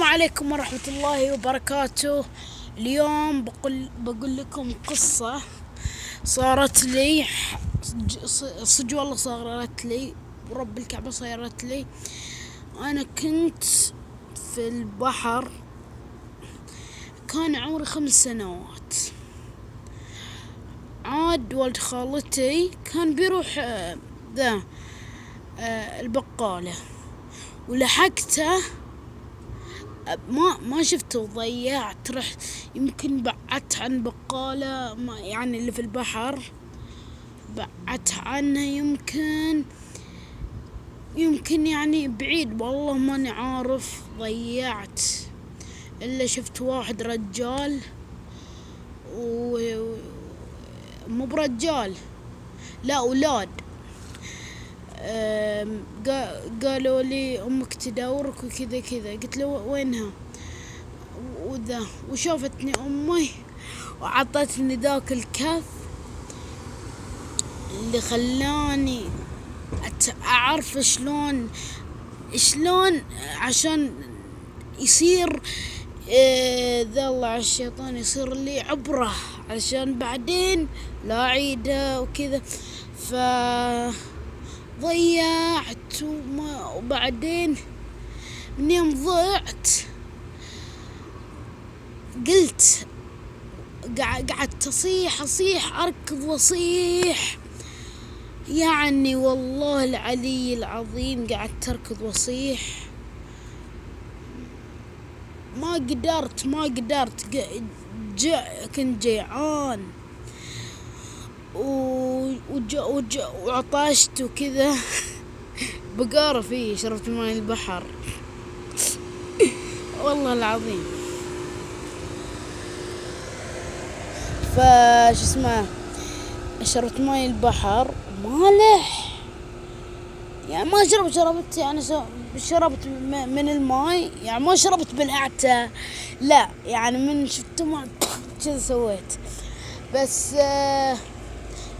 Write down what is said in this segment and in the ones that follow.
عليكم ورحمة الله وبركاته. اليوم بقول لكم قصة صارت لي. صدق والله صارت لي، ورب الكعبة صارت لي. أنا كنت في البحر، كان عمري 5 سنوات. عاد ولد خالتي كان بيروح البقالة، ولحقته ما شفته وضيعت. رحت يمكن بعدت عن بقالة يعني اللي في البحر، بعدت عنه يمكن يعني بعيد، والله ماني عارف. ضيعت إلا شفت واحد رجال مو برجال، لا أولاد. قالوا لي أمك تدورك وكذا كذا. قلت له وينها؟ وشوفتني أمي وعطتني ذاك الكف اللي خلاني أعرف شلون عشان يصير ذا الله على الشيطان، يصير لي عبرة عشان بعدين لا أعيده وكذا. ضيعت وبعدين من يوم ضعت قلت قعدت أصيح أركض وأصيح، يعني والله العلي العظيم قعدت أركض وأصيح. ما قدرت كنت جيعان وعطشت وكذا. بقارة فيه شربت ماء البحر والله العظيم. فش اسمه، شربت ماء البحر مالح، يعني ما شربت يعني شربت من الماء، يعني ما شربت بلعته، لا يعني من شفت ما كذا سويت. بس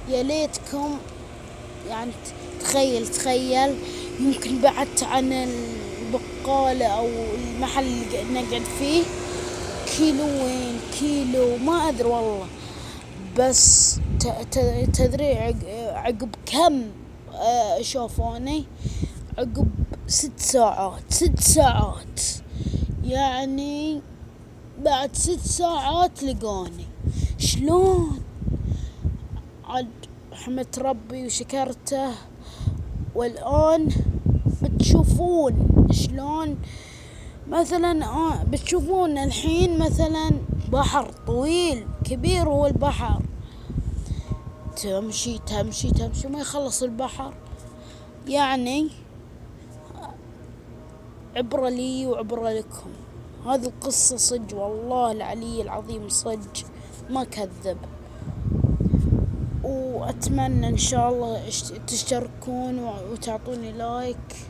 يا ليتكم يعني تخيل يمكن بعدت عن البقالة أو المحل اللي نقعد فيه كيلو ما أدري والله. بس تدري عقب كم شافوني؟ عقب 6 ساعات، يعني بعد 6 ساعات لقوني. شلون؟ عاد حمدت ربي وشكرته، والآن بتشوفون شلون مثلا بتشوفون الحين مثلا بحر طويل كبير، هو البحر تمشي ما يخلص البحر. يعني عبرة لي وعبرة لكم. هذه القصة صج والله العلي العظيم، صج ما كذب. وأتمنى إن شاء الله تشتركون وتعطوني لايك.